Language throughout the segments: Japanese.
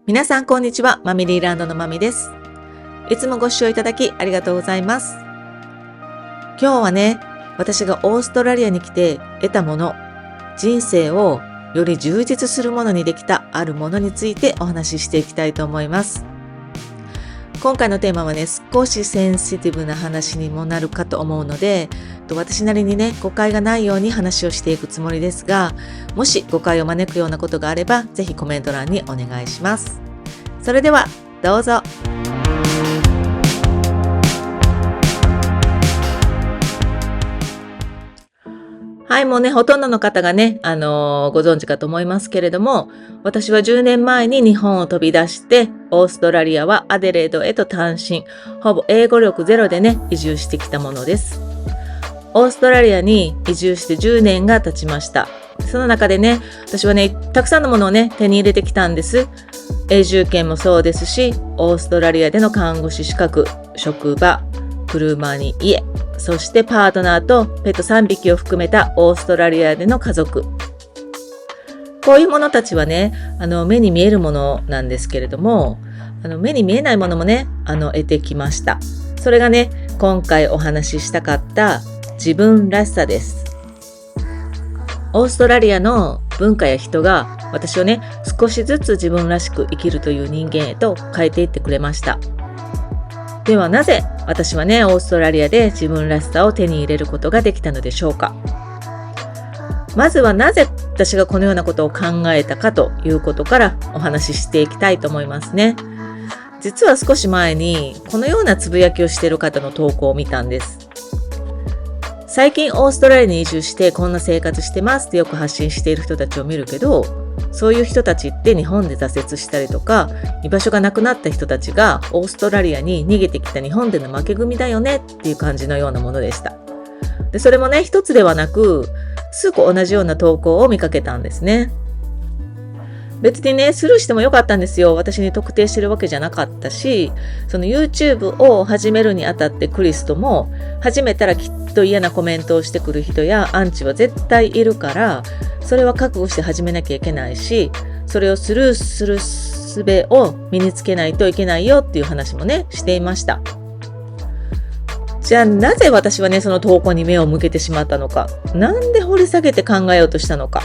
皆さんこんにちは。マミリーランドのマミです。いつもご視聴いただきありがとうございます。今日はね、私がオーストラリアに来て得たもの、人生をより充実するものにできたあるものについてお話ししていきたいと思います。今回のテーマはね、少しセンシティブな話にもなるかと思うので、私なりにね、誤解がないように話をしていくつもりですが、もし誤解を招くようなことがあれば、ぜひコメント欄にお願いします。それでは、どうぞ。はい、もうね、ほとんどの方がね、ご存知かと思いますけれども、私は10年前に日本を飛び出して、オーストラリアはアデレードへと単身、ほぼ英語力ゼロでね、移住してきたものです。オーストラリアに移住して10年が経ちました。その中でね、私はね、たくさんのものをね、手に入れてきたんです。永住権もそうですし、オーストラリアでの看護師資格、職場、車に家、そしてパートナーとペット3匹を含めたオーストラリアでの家族。こういうものたちはね、目に見えるものなんですけれども、目に見えないものもね、得てきました。それがね、今回お話ししたかった自分らしさです。オーストラリアの文化や人が私をね、少しずつ自分らしく生きるという人間へと変えていってくれました。ではなぜ私はね、オーストラリアで自分らしさを手に入れることができたのでしょうか。まずはなぜ私がこのようなことを考えたかということからお話ししていきたいと思いますね。実は少し前にこのようなつぶやきをしている方の投稿を見たんです。最近オーストラリアに移住してこんな生活してますってよく発信している人たちを見るけど、そういう人たちって日本で挫折したりとか居場所がなくなった人たちがオーストラリアに逃げてきた日本での負け組だよねっていう感じのようなものでした。でそれもね、一つではなく数個同じような投稿を見かけたんですね。別にね、スルーしてもよかったんですよ。私に特定してるわけじゃなかったし、その YouTube を始めるにあたってクリスとも、始めたらきっと嫌なコメントをしてくる人やアンチは絶対いるから、それは覚悟して始めなきゃいけないし、それをスルーする術を身につけないといけないよっていう話もね、していました。じゃあなぜ私はね、その投稿に目を向けてしまったのか。なんで掘り下げて考えようとしたのか。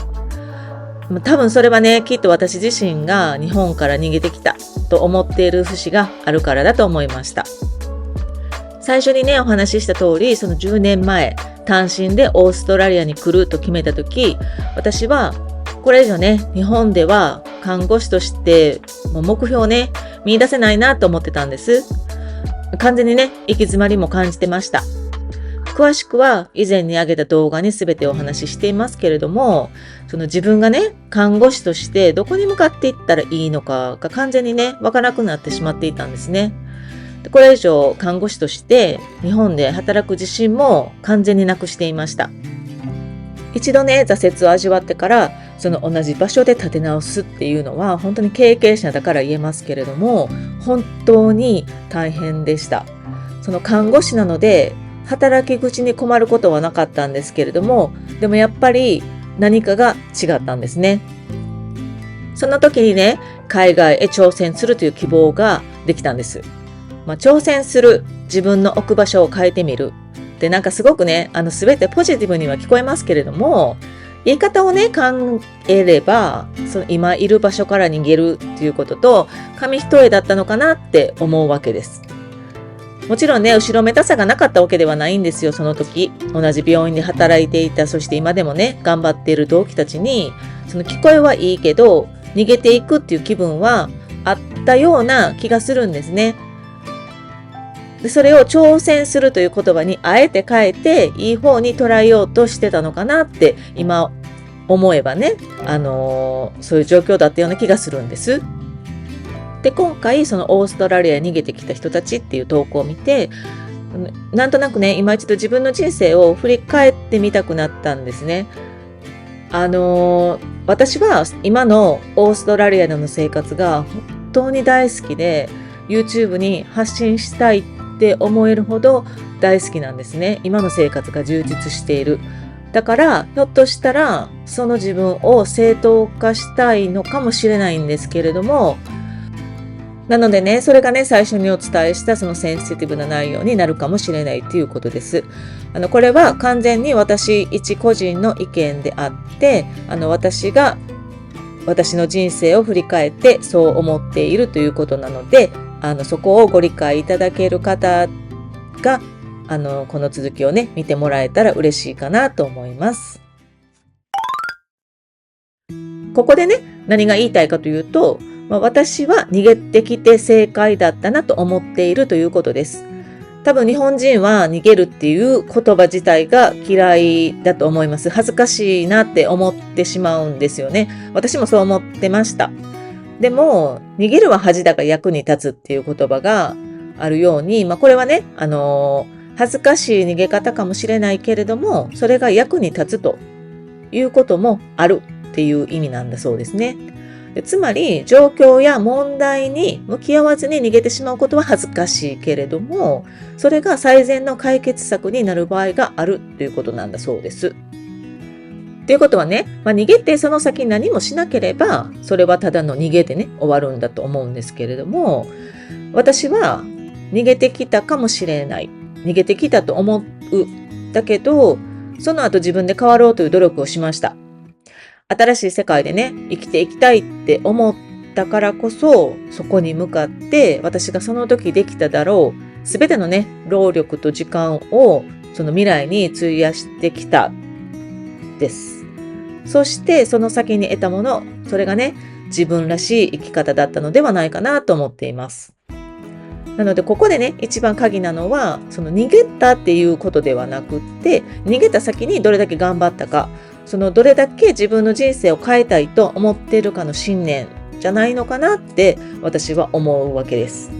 多分それはね、きっと私自身が日本から逃げてきたと思っている節があるからだと思いました。最初にね、お話しした通り、その10年前、単身でオーストラリアに来ると決めたとき、私はこれ以上ね、日本では看護師としてもう目標をね、見出せないなと思ってたんです。完全にね、行き詰まりも感じてました。詳しくは以前に上げた動画に全てお話ししていますけれども、その自分がね、看護師としてどこに向かっていったらいいのかが完全にね、わからなくなってしまっていたんですね。でこれ以上看護師として日本で働く自信も完全になくしていました。一度ね、挫折を味わってからその同じ場所で立て直すっていうのは本当に経験者だから言えますけれども、本当に大変でした。その看護師なので働き口に困ることはなかったんですけれども、でもやっぱり何かが違ったんですね。その時にね、海外へ挑戦するという希望ができたんです。挑戦する、自分の置く場所を変えてみる。で、なんかすごくね、全てポジティブには聞こえますけれども、言い方をね、考えれば、その今いる場所から逃げるっていうことと、紙一重だったのかなって思うわけです。もちろんね、後ろめたさがなかったわけではないんですよ、その時。同じ病院で働いていた、そして今でもね、頑張っている同期たちに、その聞こえはいいけど、逃げていくっていう気分はあったような気がするんですね。でそれを挑戦するという言葉にあえて変えて、いい方に捉えようとしてたのかなって、今思えばね、そういう状況だったような気がするんです。で今回そのオーストラリアに逃げてきた人たちっていう投稿を見て、なんとなくね、今一度自分の人生を振り返ってみたくなったんですね。私は今のオーストラリアでの生活が本当に大好きで、 YouTube に発信したいって思えるほど大好きなんですね。今の生活が充実している。だからひょっとしたらその自分を正当化したいのかもしれないんですけれども、なのでね、それがね、最初にお伝えしたそのセンシティブな内容になるかもしれないということです。これは完全に私一個人の意見であって、私が私の人生を振り返ってそう思っているということなので、そこをご理解いただける方が、この続きをね、見てもらえたら嬉しいかなと思います。ここでね、何が言いたいかというと、私は逃げてきて正解だったなと思っているということです。多分日本人は逃げるっていう言葉自体が嫌いだと思います。恥ずかしいなって思ってしまうんですよね。私もそう思ってました。でも、逃げるは恥だが役に立つっていう言葉があるように、これはね、恥ずかしい逃げ方かもしれないけれども、それが役に立つということもあるっていう意味なんだそうですね。つまり状況や問題に向き合わずに逃げてしまうことは恥ずかしいけれども、それが最善の解決策になる場合があるということなんだそうです。ということはね、逃げてその先何もしなければ、それはただの逃げでね、終わるんだと思うんですけれども、私は逃げてきたかもしれない。逃げてきたと思う。だけど、その後自分で変わろうという努力をしました。新しい世界でね、生きていきたいって思ったからこそ、そこに向かって私がその時できただろう、すべてのね、労力と時間をその未来に費やしてきたです。そしてその先に得たもの、それがね、自分らしい生き方だったのではないかなと思っています。なのでここでね、一番鍵なのは、その逃げたっていうことではなくって、逃げた先にどれだけ頑張ったか、そのどれだけ自分の人生を変えたいと思っているかの信念じゃないのかなって私は思うわけです。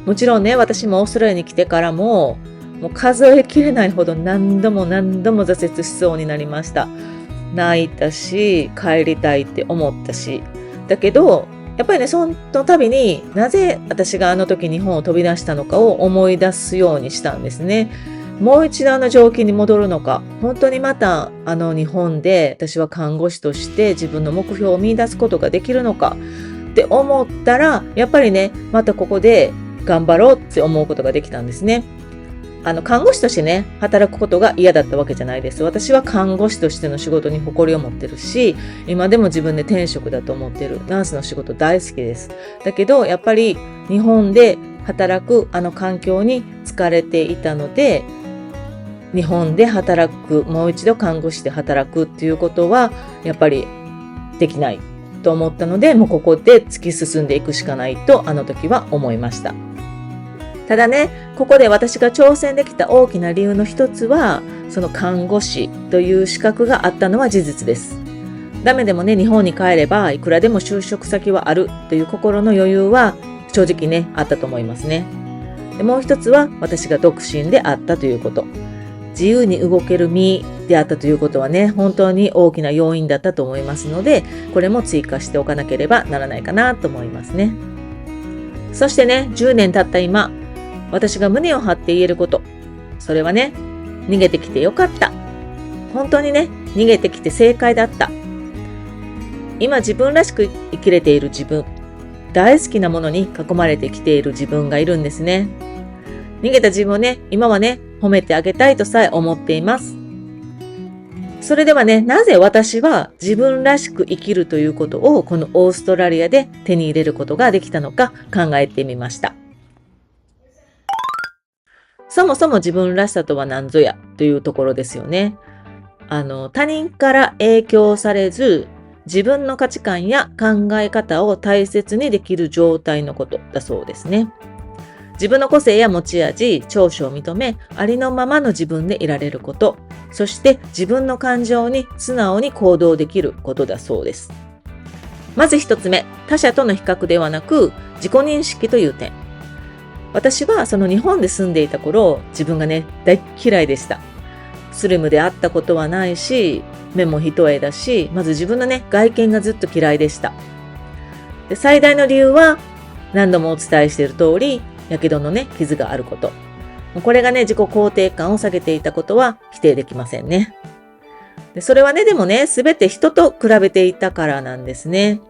もちろんね、私もオーストラリアに来てからもう数えきれないほど何度も挫折しそうになりました。泣いたし、帰りたいって思ったし。だけど、やっぱりね、その度になぜ私があの時日本を飛び出したのかを思い出すようにしたんですね。もう一度あの状況に戻るのか、本当にまた日本で私は看護師として自分の目標を見出すことができるのかって思ったら、やっぱりね、またここで頑張ろうって思うことができたんですね。看護師としてね、働くことが嫌だったわけじゃないです。私は看護師としての仕事に誇りを持ってるし、今でも自分で天職だと思ってる。ナースの仕事大好きです。だけど、やっぱり日本で働く環境に疲れていたので、日本で働く、もう一度看護師で働くっていうことは、やっぱりできないと思ったので、もうここで突き進んでいくしかないと、あの時は思いました。ただね、ここで私が挑戦できた大きな理由の一つは、その看護師という資格があったのは事実です。ダメでもね、日本に帰ればいくらでも就職先はあるという心の余裕は正直ね、あったと思いますね。でもう一つは私が独身であったということ。自由に動ける身であったということはね、本当に大きな要因だったと思いますので、これも追加しておかなければならないかなと思いますね。そしてね、10年経った今、私が胸を張って言えること。それはね、逃げてきてよかった。本当にね、逃げてきて正解だった。今自分らしく生きれている自分、大好きなものに囲まれてきている自分がいるんですね。逃げた自分をね、今はね、褒めてあげたいとさえ思っています。それではね、なぜ私は自分らしく生きるということをこのオーストラリアで手に入れることができたのか考えてみました。そもそも自分らしさとは何ぞやというところですよね。他人から影響されず、自分の価値観や考え方を大切にできる状態のことだそうですね。自分の個性や持ち味、長所を認め、ありのままの自分でいられること、そして自分の感情に素直に行動できることだそうです。まず一つ目、他者との比較ではなく、自己認識という点。私はその日本で住んでいた頃、自分がね、大嫌いでした。スリムであったことはないし、目も一重だし、まず自分のね、外見がずっと嫌いでした。で、最大の理由は、何度もお伝えしている通り、やけどのね、傷があること。これがね、自己肯定感を下げていたことは否定できませんね。で、それはね、でもね、すべて人と比べていたからなんですね。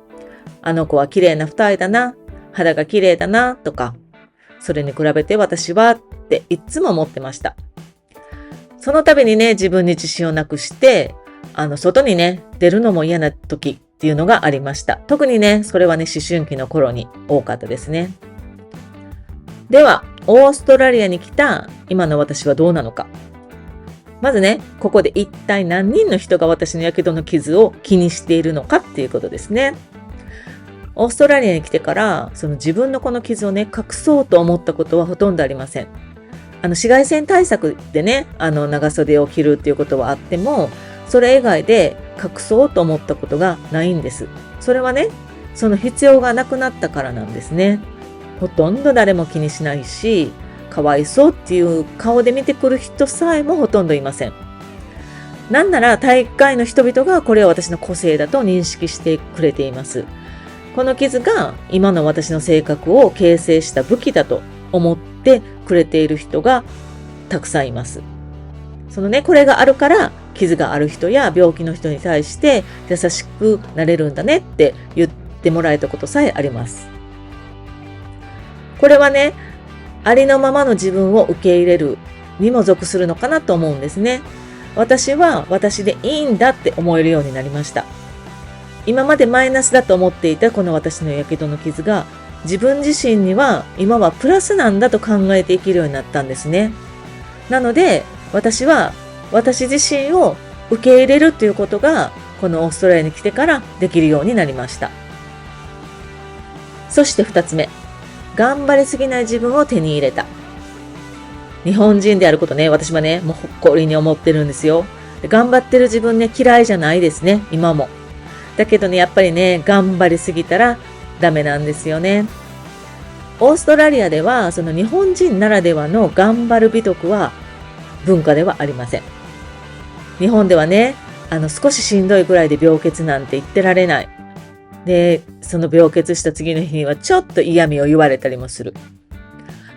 あの子は綺麗な二重だな。肌が綺麗だなとか、それに比べて私はっていつも思ってました。その度にね、自分に自信をなくして、外にね、出るのも嫌な時っていうのがありました。特にね、それはね、思春期の頃に多かったですね。では、オーストラリアに来た今の私はどうなのか。まずね、ここで一体何人の人が私のやけどの傷を気にしているのかっていうことですね。オーストラリアに来てから、その自分のこの傷をね、隠そうと思ったことはほとんどありません。紫外線対策でね、長袖を着るっていうことはあっても、それ以外で隠そうと思ったことがないんです。それはね、その必要がなくなったからなんですね。ほとんど誰も気にしないし、かわいそうっていう顔で見てくる人さえもほとんどいません。なんなら大会の人々がこれは私の個性だと認識してくれています。この傷が今の私の性格を形成した武器だと思ってくれている人がたくさんいます。そのね、これがあるから傷がある人や病気の人に対して優しくなれるんだねって言ってもらえたことさえあります。これはね、ありのままの自分を受け入れるにも属するのかなと思うんですね。私は私でいいんだって思えるようになりました。今までマイナスだと思っていたこの私のやけどの傷が自分自身には今はプラスなんだと考えて生きるようになったんですね。なので私は私自身を受け入れるということがこのオーストラリアに来てからできるようになりました。そして2つ目。頑張りすぎない自分を手に入れた。日本人であることね、私はね、もう誇りに思ってるんですよ。頑張ってる自分ね、嫌いじゃないですね、今も。だけどね、やっぱりね、頑張りすぎたらダメなんですよね。オーストラリアでは、その日本人ならではの頑張る美徳は文化ではありません。日本ではね、少ししんどいぐらいで病欠なんて言ってられない。で、その病欠した次の日にはちょっと嫌味を言われたりもする。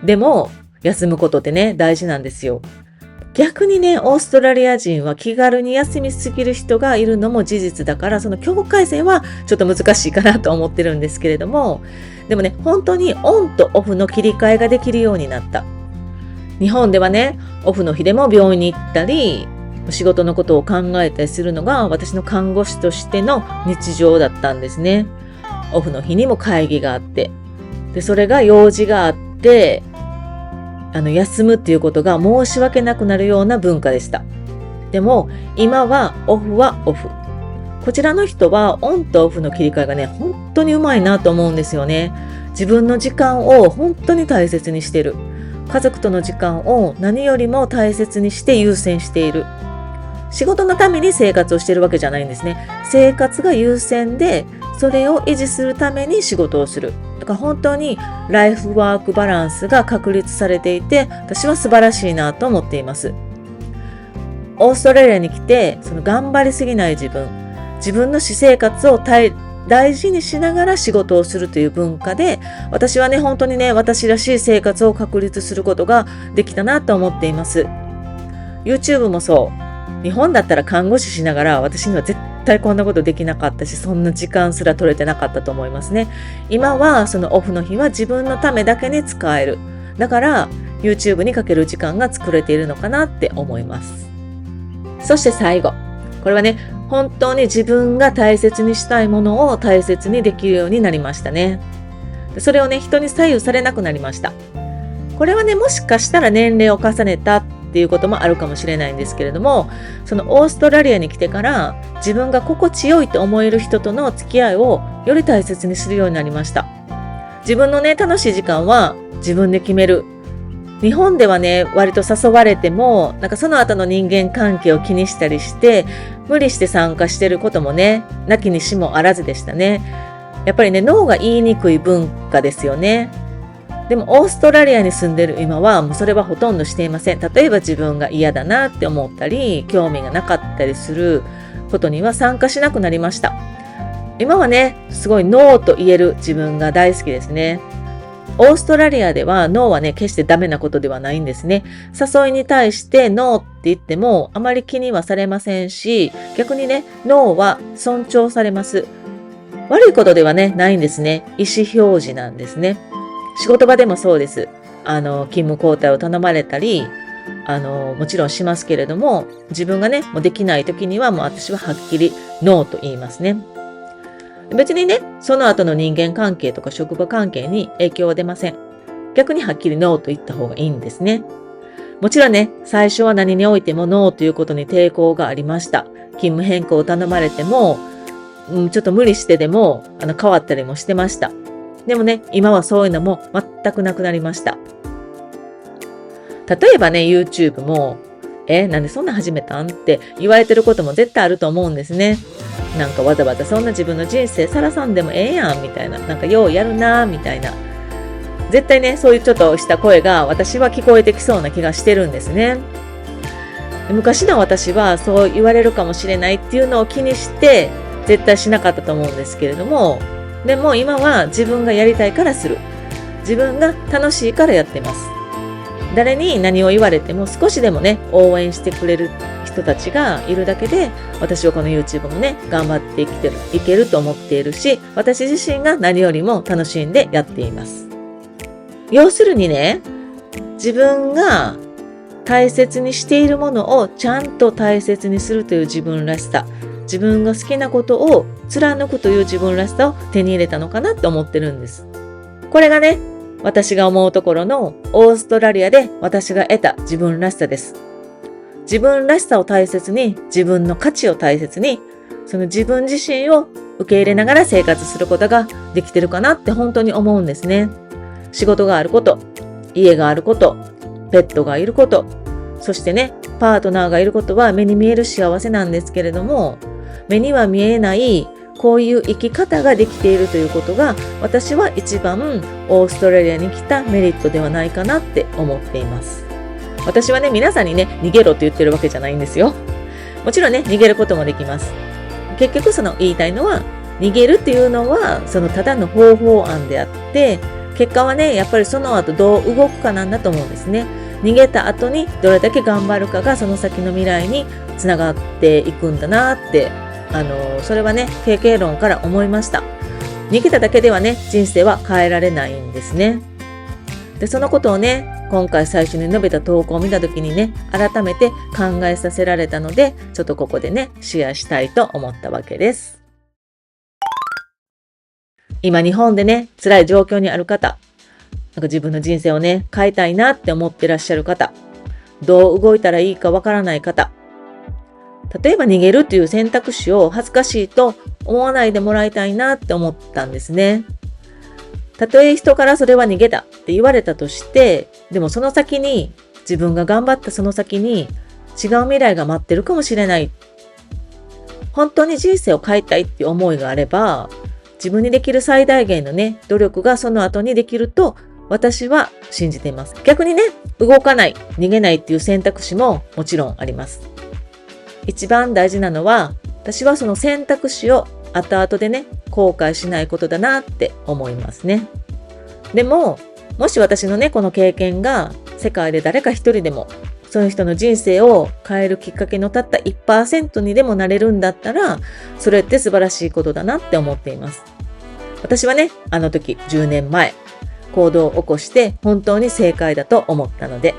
でも、休むことってね、大事なんですよ。逆にね、オーストラリア人は気軽に休みすぎる人がいるのも事実だから、その境界線はちょっと難しいかなと思ってるんですけれども、でもね、本当にオンとオフの切り替えができるようになった。日本ではね、オフの日でも病院に行ったり、仕事のことを考えたりするのが私の看護師としての日常だったんですね。オフの日にも会議があって、で、それが用事があって、休むっていうことが申し訳なくなるような文化でした。でも、今はオフはオフ。こちらの人はオンとオフの切り替えがね、本当にうまいなと思うんですよね。自分の時間を本当に大切にしている。家族との時間を何よりも大切にして優先している。仕事のために生活をしているわけじゃないんですね。生活が優先で、それを維持するために仕事をする。だから本当にライフワークバランスが確立されていて、私は素晴らしいなと思っています。オーストラリアに来て、その頑張りすぎない自分の私生活を大事にしながら仕事をするという文化で、私はね、本当にね、私らしい生活を確立することができたなと思っています。YouTube もそう。日本だったら看護師しながら私には絶対こんなことできなかったし、そんな時間すら取れてなかったと思いますね。今はそのオフの日は自分のためだけに使える。だから YouTube にかける時間が作れているのかなって思います。そして最後。これはね、本当に自分が大切にしたいものを大切にできるようになりましたね。それをね、人に左右されなくなりました。これはね、もしかしたら年齢を重ねたっていうこともあるかもしれないんですけれども、そのオーストラリアに来てから自分が心地よいと思える人との付き合いをより大切にするようになりました。自分のね、楽しい時間は自分で決める。日本ではね、割と誘われても、なんかその後の人間関係を気にしたりして、無理して参加してることもね、なきにしもあらずでしたね。やっぱりね、ノーが言いにくい文化ですよね。でもオーストラリアに住んでる今はもうそれはほとんどしていません。例えば自分が嫌だなって思ったり、興味がなかったりすることには参加しなくなりました。今はね、すごいノーと言える自分が大好きですね。オーストラリアではノーはね、決してダメなことではないんですね。誘いに対してノーって言ってもあまり気にはされませんし、逆にね、ノーは尊重されます。悪いことではね、ないんですね。意思表示なんですね。仕事場でもそうです。勤務交代を頼まれたり、もちろんしますけれども、自分がね、もうできない時にはもう私ははっきりノーと言いますね。別にね、その後の人間関係とか職場関係に影響は出ません。逆にはっきりノーと言った方がいいんですね。もちろんね、最初は何においてもノーということに抵抗がありました。勤務変更を頼まれても、ちょっと無理してでも変わったりもしてました。でもね、今はそういうのも全くなくなりました。例えばね、YouTube も、なんでそんな始めたんって言われてることも絶対あると思うんですね。なんかわざわざそんな自分の人生さらさんでもええやんみたいな、なんかようやるなみたいな。絶対ね、そういうちょっとした声が私は聞こえてきそうな気がしてるんですね。昔の私はそう言われるかもしれないっていうのを気にして絶対しなかったと思うんですけれども、でも今は自分がやりたいからする。自分が楽しいからやってます。誰に何を言われても少しでもね、応援してくれる人たちがいるだけで、私はこの YouTube もね、頑張っていけると思っているし、私自身が何よりも楽しんでやっています。要するにね、自分が大切にしているものをちゃんと大切にするという自分らしさ、自分が好きなことを貫くという自分らしさを手に入れたのかなって思ってるんです。これがね、私が思うところのオーストラリアで私が得た自分らしさです。自分らしさを大切に、自分の価値を大切に、その自分自身を受け入れながら生活することができてるかなって本当に思うんですね。仕事があること、家があること、ペットがいること、そしてね、パートナーがいることは目に見える幸せなんですけれども、目には見えないこういう生き方ができているということが、私は一番オーストラリアに来たメリットではないかなって思っています。私はね、皆さんにね、逃げろと言ってるわけじゃないんですよ。もちろんね、逃げることもできます。結局言いたいのは、逃げるっていうのは、ただの方法案であって、結果はね、やっぱりその後どう動くかなんだと思うんですね。逃げた後にどれだけ頑張るかがその先の未来につながっていくんだなって、それはね、経験論から思いました。逃げただけではね、人生は変えられないんですね。で、そのことをね、今回最初に述べた投稿を見たときにね、改めて考えさせられたので、ちょっとここでね、シェアしたいと思ったわけです。今日本でね、辛い状況にある方、自分の人生をね、変えたいなって思ってらっしゃる方、どう動いたらいいかわからない方、例えば逃げるという選択肢を恥ずかしいと思わないでもらいたいなって思ったんですね。たとえ人からそれは逃げだって言われたとして、でもその先に、自分が頑張ったその先に違う未来が待ってるかもしれない。本当に人生を変えたいっていう思いがあれば、自分にできる最大限のね、努力がその後にできると私は信じています。逆にね、動かない、逃げないっていう選択肢ももちろんあります。一番大事なのは、私はその選択肢を後々でね、後悔しないことだなって思いますね。でも、もし私のね、この経験が世界で誰か一人でも、その人の人生を変えるきっかけのたった 1% にでもなれるんだったら、それって素晴らしいことだなって思っています。私はね、あの時10年前、行動を起こして本当に正解だと思ったので、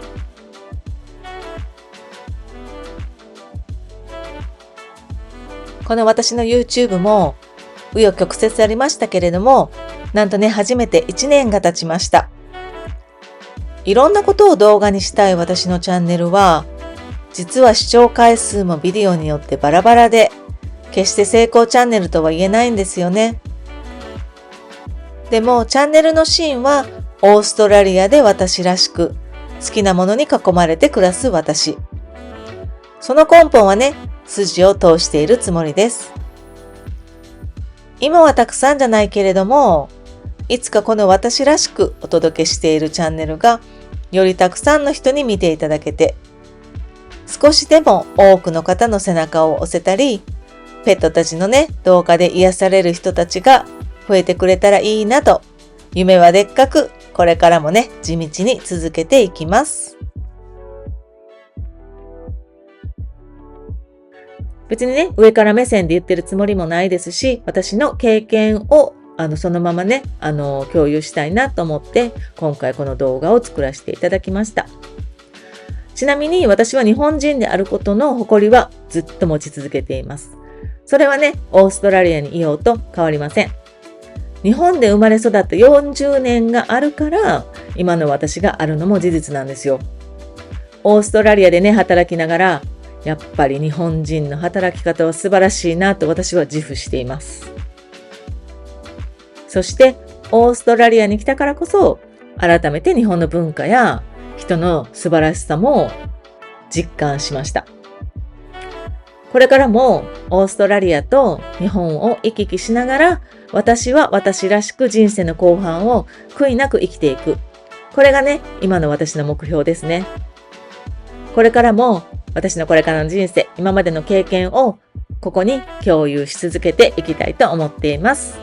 この私の YouTube も紆余曲折ありましたけれども、なんとね、初めて1年が経ちました。いろんなことを動画にしたい私のチャンネルは、実は視聴回数もビデオによってバラバラで、決して成功チャンネルとは言えないんですよね。でもチャンネルの芯はオーストラリアで私らしく、好きなものに囲まれて暮らす私。その根本はね、筋を通しているつもりです。今はたくさんじゃないけれども、いつかこの私らしくお届けしているチャンネルがよりたくさんの人に見ていただけて、少しでも多くの方の背中を押せたり、ペットたちのね、動画で癒される人たちが増えてくれたらいいなと、夢はでっかく、これからもね、地道に続けていきます。別にね、上から目線で言ってるつもりもないですし、私の経験をそのままね、共有したいなと思って、今回この動画を作らせていただきました。ちなみに私は日本人であることの誇りはずっと持ち続けています。それはね、オーストラリアにいようと変わりません。日本で生まれ育った40年があるから、今の私があるのも事実なんですよ。オーストラリアでね、働きながら、やっぱり日本人の働き方は素晴らしいなと私は自負しています。そして、オーストラリアに来たからこそ、改めて日本の文化や人の素晴らしさも実感しました。これからもオーストラリアと日本を行き来しながら、私は私らしく人生の後半を悔いなく生きていく。これがね、今の私の目標ですね。これからも私のこれからの人生、今までの経験をここに共有し続けていきたいと思っています。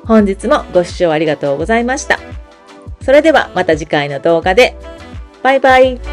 本日もご視聴ありがとうございました。それではまた次回の動画で。バイバイ。